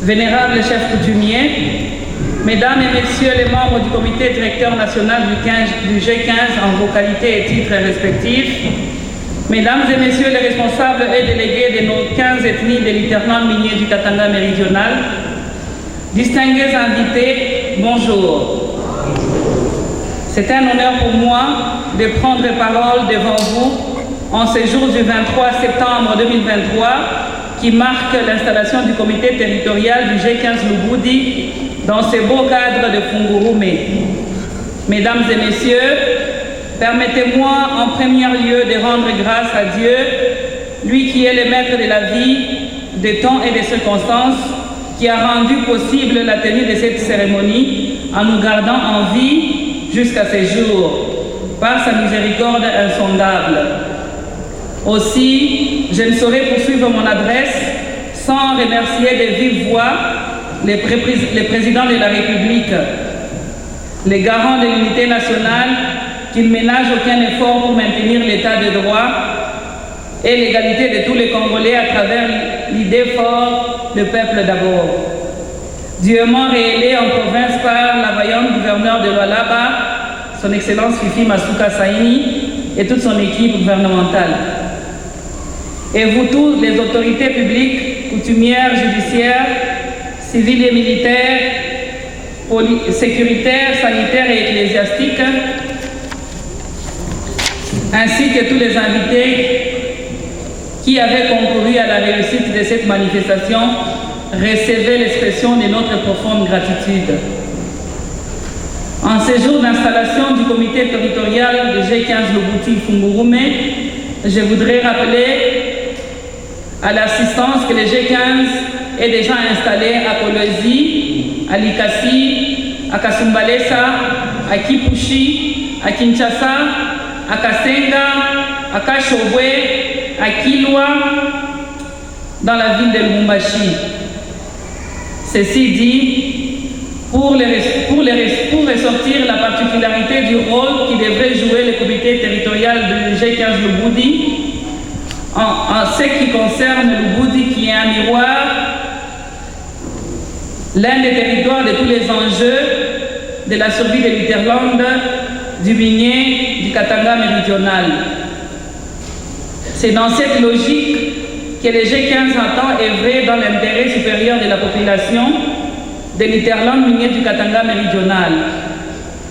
Vénérables chefs coutumiers, Mesdames et Messieurs les membres du comité directeur national du G15 en vos qualités et titres respectifs, Mesdames et Messieurs les responsables et délégués de nos 15 ethnies de l'Hinterland minier du Katanga méridional, distingués invités, bonjour. C'est un honneur pour moi de prendre parole devant vous en ce jour du 23 septembre 2023 qui marque l'installation du comité territorial du G15 Lubudi dans ce beau cadre de Fungurume. Mesdames et Messieurs, permettez-moi en premier lieu de rendre grâce à Dieu, lui qui est le maître de la vie, des temps et des circonstances, qui a rendu possible la tenue de cette cérémonie en nous gardant en vie jusqu'à ce jour, par sa miséricorde insondable. Aussi, je ne saurais poursuivre mon adresse sans remercier de vive voix les présidents de la République, les garants de l'unité nationale qui ne ménagent aucun effort pour maintenir l'état de droit et l'égalité de tous les Congolais à travers l'idée forte de peuple d'abord. Dûment réélé en province par la vaillante gouverneure de Lualaba, son Excellence Fifi Masuka Saini et toute son équipe gouvernementale. Et vous tous, les autorités publiques, coutumières, judiciaires, civiles et militaires, sécuritaires, sanitaires et ecclésiastiques, ainsi que tous les invités qui avaient concouru à la réussite de cette manifestation, recevez l'expression de notre profonde gratitude. En ce jour d'installation du comité territorial de G15 Lubudi Fungurume, je voudrais rappeler à l'assistance que le G15 est déjà installé à Kolwezi, à Likasi, à Kasumbalesa, à Kipushi, à Kinshasa, à Kasenga, à Kashobwe, à Kilwa, dans la ville de Lubumbashi. Ceci dit, pour ressortir la particularité du rôle qui devrait jouer le comité territorial du G15 Lubudi, en ce qui concerne Lubudi qui est un miroir, l'un des territoires de tous les enjeux de la survie de l'Hinterland, du minier, du Katanga méridional. C'est dans cette logique que le G15 entend œuvrer dans l'intérêt supérieur de la population de l'Hinterland minier du Katanga méridional,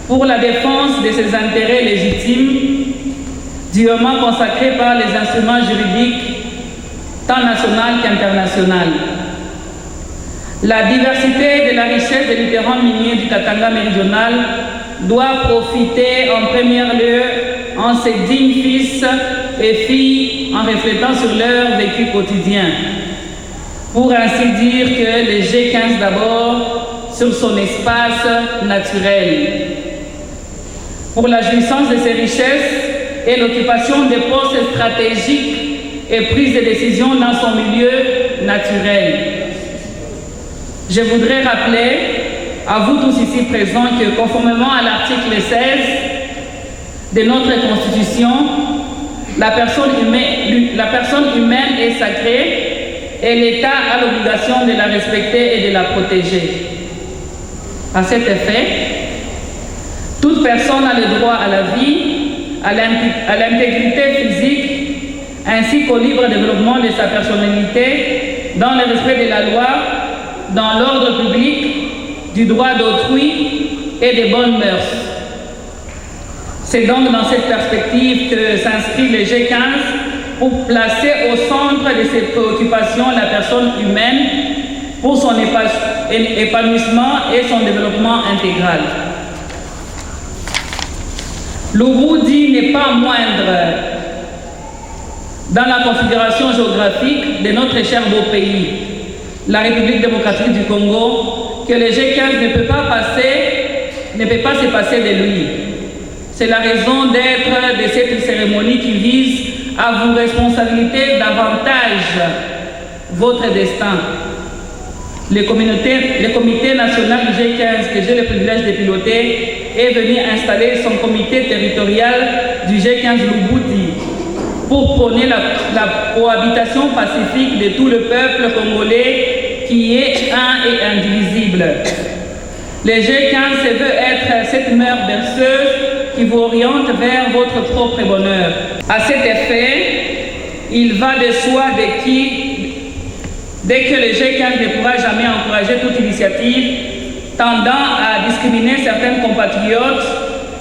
pour la défense de ses intérêts légitimes, dûment consacrés par les instruments juridiques, tant national qu'international. La diversité de la richesse de l'Hinterland minier du Katanga méridional doit profiter en premier lieu en ses dignes fils et filles en reflétant sur leur vécu quotidien. Pour ainsi dire que le G15 d'abord sur son espace naturel. Pour la jouissance de ses richesses et l'occupation des postes stratégiques et prise de décision dans son milieu naturel. Je voudrais rappeler à vous tous ici présents que conformément à l'article 16 de notre Constitution, la personne humaine est sacrée et l'État a l'obligation de la respecter et de la protéger. À cet effet, toute personne a le droit à la vie, à l'intégrité physique, ainsi qu'au libre développement de sa personnalité, dans le respect de la loi, dans l'ordre public, du droit d'autrui et des bonnes mœurs. C'est donc dans cette perspective que s'inscrit le G15 pour placer au centre de ses préoccupations la personne humaine pour son épanouissement et son développement intégral. Lubudi n'est pas moindre dans la configuration géographique de notre cher beau pays, la République démocratique du Congo, que le G15 ne peut pas se passer de lui. C'est la raison d'être de cette cérémonie qui vise à vous responsabiliser davantage votre destin. Le comité national du G15 que j'ai le privilège de piloter est venu installer son comité territorial du G15 Lubudi pour prôner la cohabitation pacifique de tout le peuple congolais qui est un et indivisible. Le G15 se veut être cette mère berceuse qui vous oriente vers votre propre bonheur. À cet effet, il va de soi dès que le G15 ne pourra jamais encourager toute initiative tendant à discriminer certains compatriotes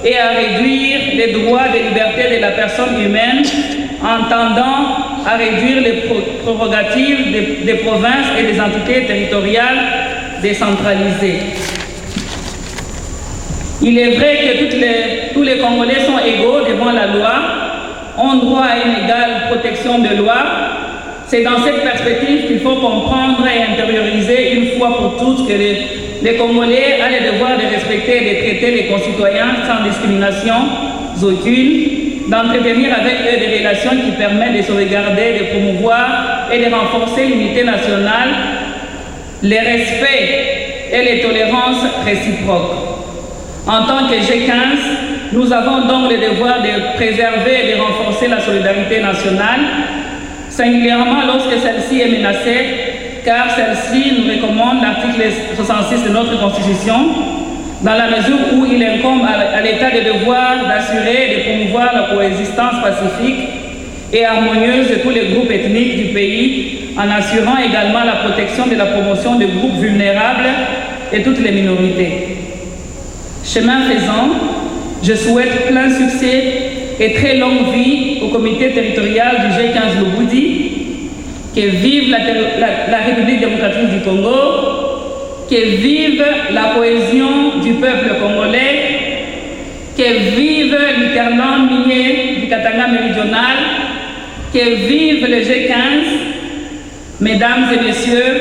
et à réduire les droits et libertés de la personne humaine en tendant à réduire les prérogatives des provinces et des entités territoriales décentralisées. Il est vrai que tous les Congolais sont égaux devant la loi, ont droit à une égale protection de loi. C'est dans cette perspective qu'il faut comprendre et intérioriser une fois pour toutes que les Congolais ont le devoir de respecter et de traiter les concitoyens sans discrimination aucune, d'entretenir avec eux des relations qui permettent de sauvegarder, de promouvoir et de renforcer l'unité nationale, le respect et les tolérances réciproques. En tant que G15, nous avons donc le devoir de préserver et de renforcer la solidarité nationale, singulièrement lorsque celle-ci est menacée, car celle-ci nous recommande l'article 66 de notre Constitution, dans la mesure où il incombe à l'État de devoir d'assurer et de promouvoir la coexistence pacifique et harmonieuse de tous les groupes ethniques du pays, en assurant également la protection de la promotion des groupes vulnérables et toutes les minorités. Chemin faisant, je souhaite plein succès et très longue vie au comité territorial du G15 Lubudi, que vive la République démocratique du Congo, que vive la cohésion du peuple congolais, que vive l'Interland minier du Katanga méridional, que vive le G15. Mesdames et messieurs,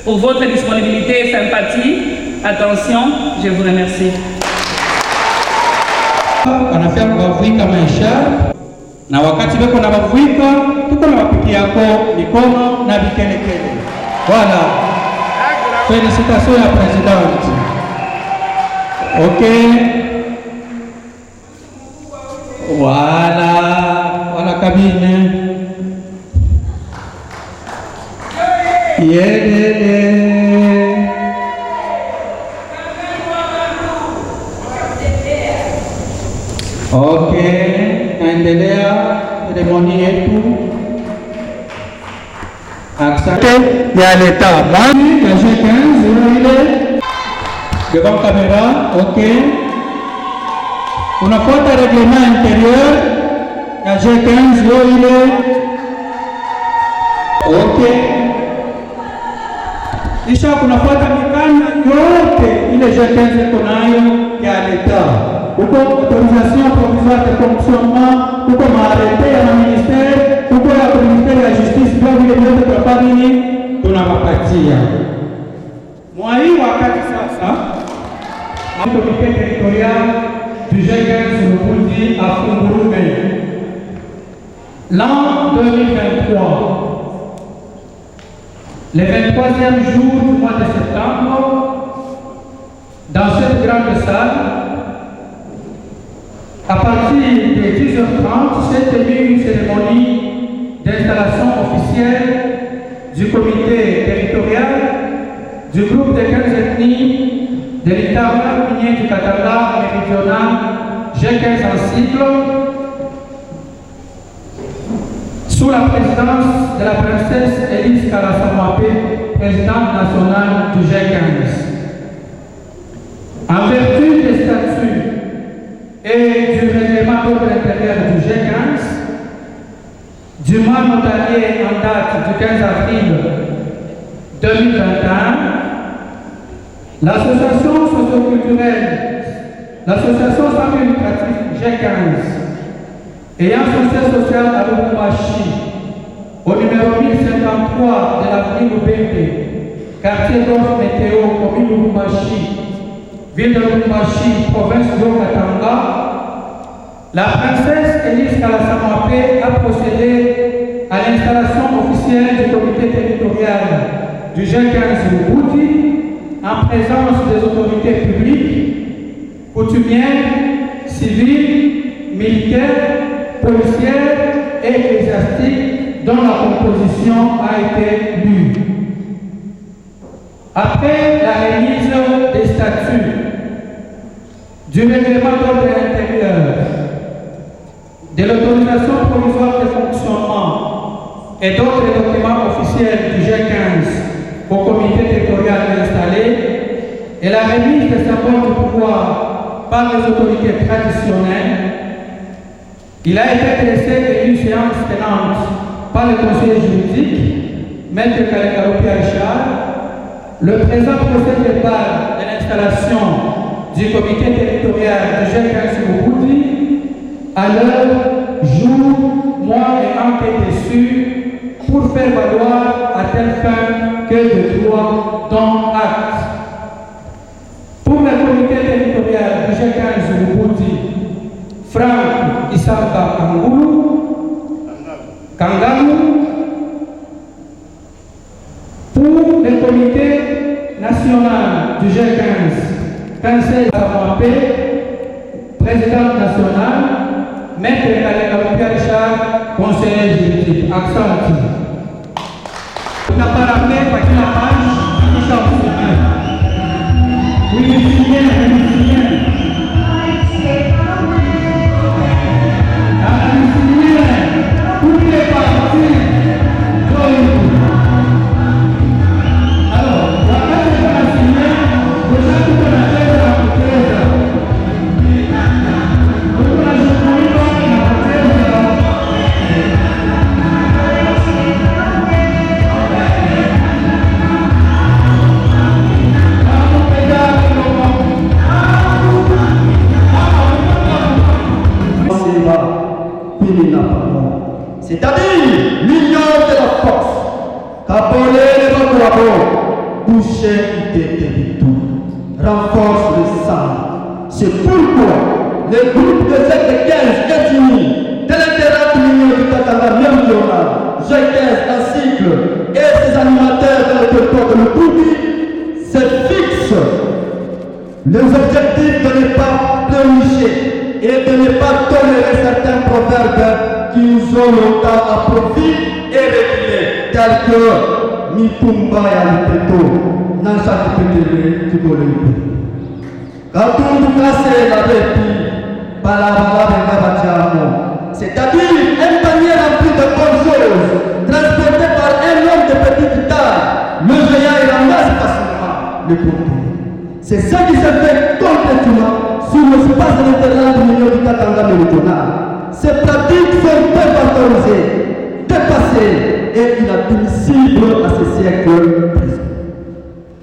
pour votre disponibilité et sympathie, attention, je vous remercie. Wanafia kuwavuika maisha na wakati beko na wavuika tuko na wapiki yako mikono na vikelekele. Voilà. Félicitations à la présidente. OK. Voilà cabine. OK, naendelea seremoni yetu. Asante ya leta mami ya G15 ile devant caméra. OK, unafuata règlement intérieur ya G15 ile. OK, kisha kunafuata mikanda yote ile G15 iko nayo ya leta. Huko autorisation provisoire de fonctionnement, huko maarete ya ministère, huko ya ministère ya justice, bila vile vyote tunapata nini? Tunawapatia. Mwai wakati sasa, comité territorial du G15 Lubudi à Fungurume. L'an 2023, le 23e jour du mois de septembre, dans cette grande salle, à partir de 10h30, s'est tenue une cérémonie d'installation officielle du comité territorial du groupe de 15 ethnies de l'Interland minier du Katanga méridional, G15 en sigle, sous la présidence de la princesse Elise Kalasamapé, présidente nationale du G15. En vertu des statuts et du règlement d'ordre intérieur du G15, du mois notarié en date du 15 avril 2021, l'association socio-culturelle, l'association sans but lucratif G15, ayant son siège social à Lubumbashi, au numéro 1053 de l'avenue Lubembe, quartier d'Off Météo, commune Lubumbashi, ville de Lubumbashi, province de Katanga, la princesse Elise Kalasamapé a procédé à l'installation officielle du comité territorial du G15 Lubudi en présence des autorités publiques, coutumières, civiles, militaires, policières et ecclésiastiques dont la composition a été lue. Après la remise des statuts du règlement d'ordre intérieur, de l'autorisation provisoire de fonctionnement et d'autres documents officiels du G15 au comité territorial installé et la remise des symboles du pouvoir par les autorités traditionnelles, il a été dressé une séance tenante par le conseiller juridique, Maître Kalekaropi Richard. Le présent procès verbal de l'installation du comité territorial du G15 Mobuti, à l'heure, jour, mois et an dessus, pour faire valoir à telle fin que de droit dont acte. Pour le comité territorial du G15 Mobuti, Franck Isamba Kangalou, pour le comité national du G15, Princesse Amapé, présidente nationale, Maître Kalekaropi Richard, conseiller juridique. Accent. On n'a pas rappelé par qui la page, qui s'en fout. Oui, c'est-à-dire l'union de la force, Kabole les Bakurabo, boucher de tout, renforce le sang. C'est pourquoi les groupes de cette 15 ethnies de l'intérêt de l'union du Katanga méridional, G15 en cycle et ses animateurs dans le territoire de l'Oubouti se fixent les objectifs de ne pas pleurnicher et de ne pas tolérer certains proverbes qui nous ont longtemps à profit et réguler, tels que Mitumba et Alipeto, Nansa Kipetele, Tukolebe. Katundu Kase la Répi, Palabala Bengabatiamo, c'est-à-dire un panier rempli de bonnes choses, transporté par un homme de petite taille, le géant et ramasse facilement le contenu. C'est ce qui se fait complètement sur l'espace de l'intérieur de l'Union du Katanga méridional. Ces pratiques sont peu valorisées, dépassées et inadmissibles à ce siècle présent.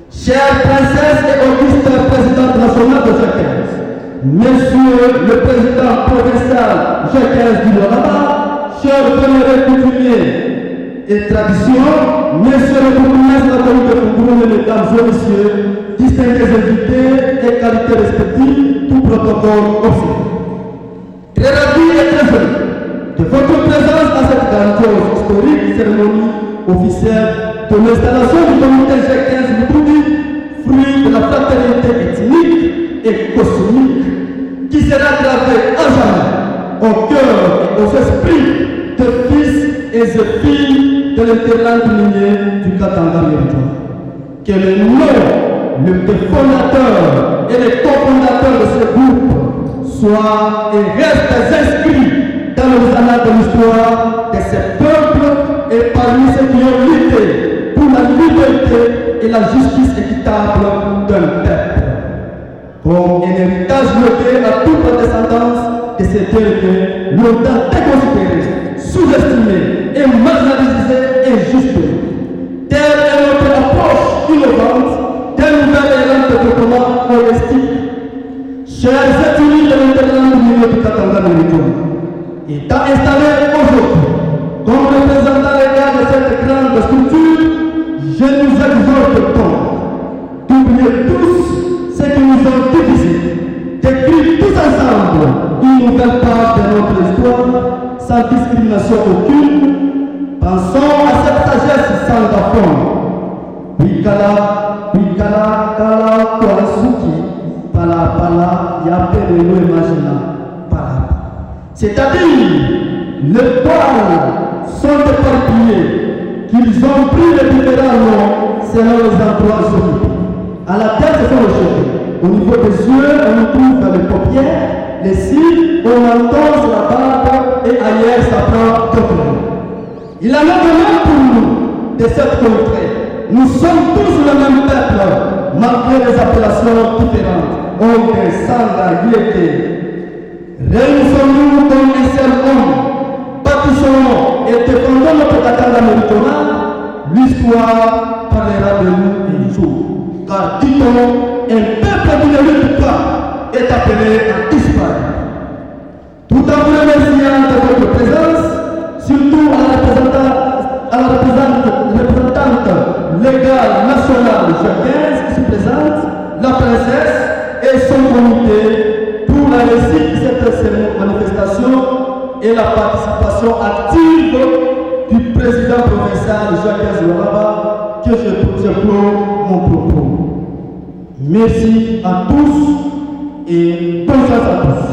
Chère princesse et auguste présidente nationale de G15, Monsieur le président provincial G15 du Nord, chers vénérés coutumiers et traditions, Monsieur le bourgmestre de Fougourou, mesdames et messieurs, distingués invités et qualités respectives, tout protocole observé. Très ravi et très heureux de votre présence à cette grandiose historique cérémonie officielle de l'installation du comité G15 Mobuti, fruit de la fraternité ethnique et cosmique qui sera gravée à jamais au cœur et aux esprits de fils et de filles de l'interland lignée du Katanga méridional. Que le nom, le fondateur et les cofondateurs de ce groupe soient et restent inscrits dans les annales de l'histoire de ces peuples et parmi ceux qui ont lutté pour la liberté et la justice équitable d'un peuple. Comme un héritage levé à toute la descendance de ces derniers, longtemps déconsidérés, sous-estimés et marginalisés injustement. Telle est notre approche innovante d'un nouvel élan de développement holistique. Chers ethnies de l'intérieur du milieu du Katanga méridional, étant installés aujourd'hui comme représentant légal de cette grande structure, je nous exhorte donc d'oublier tous ce qui nous ont divisés, d'écrire tous ensemble une nouvelle page de notre histoire sans discrimination aucune. Pensons à cette sagesse sans d'apprendre. Wikala, Wikala, Kala, Kwasuki. Pala, pala, yapé de nous imagina, pala. C'est-à-dire, les poils sont éparpillés, qu'ils ont pris les différents noms selon les endroits occupés. À la tête, ce sont les cheveux. Au niveau des yeux, on trouve les paupières, les cils, on entend la barbe et ailleurs ça prend d'autres noms. Il en a donné pour nous de cette contrée. Nous sommes tous le même peuple, malgré les appellations différentes. On descend à Yété. Réunissons-nous comme un seul homme. Bâtissons et défendons notre Katanga méridional. L'histoire parlera de nous un jour. Car dit-on, un peuple qui ne lutte pas est appelé à disparaître. Tout en vous remerciant de votre présence, surtout à la représentante légale nationale Jacques qui se présente, la princesse et son comité pour la réussite de cette manifestation et la participation active du président provincial Jacques Zouaraba que je clôt mon propos. Merci à tous et bonne chance à tous.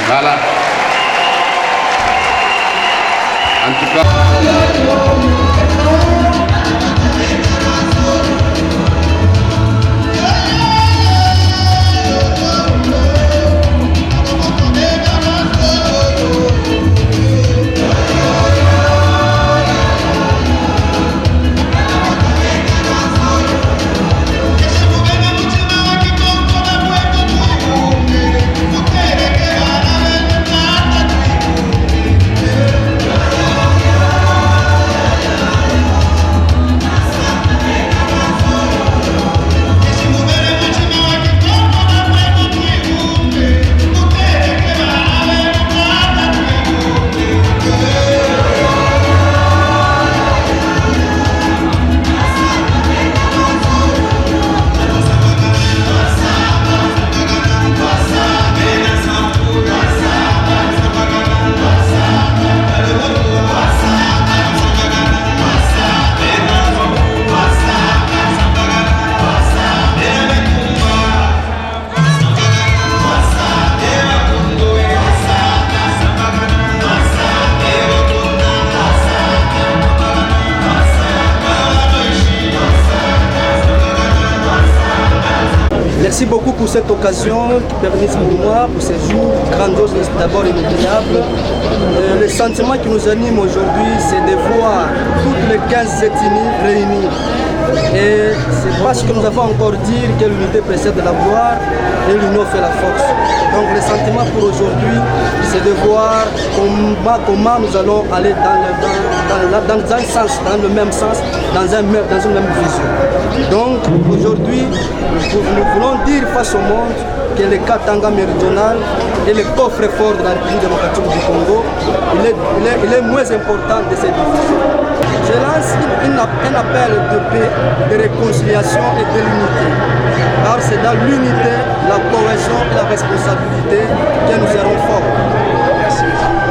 Voilà. En tout cas. Merci beaucoup pour cette occasion qui permet pour moi, pour ces jours grandioses, d'abord inoubliables. Le sentiment qui nous anime aujourd'hui, c'est de voir toutes les 15 ethnies réunies. Et c'est parce que nous avons encore dit que l'unité précède la gloire et l'union fait la force. Donc le sentiment pour aujourd'hui, c'est de voir comment nous allons aller dans un sens, dans le même sens, dans une même vision. Donc aujourd'hui, nous voulons dire face au monde que le Katanga méridional est le coffre-fort de la République démocratique du Congo. Il est moins important de cette division. Je lance un appel de paix, de réconciliation et de l'unité. Car c'est dans l'unité, la cohésion et la responsabilité que nous serons forts. Merci.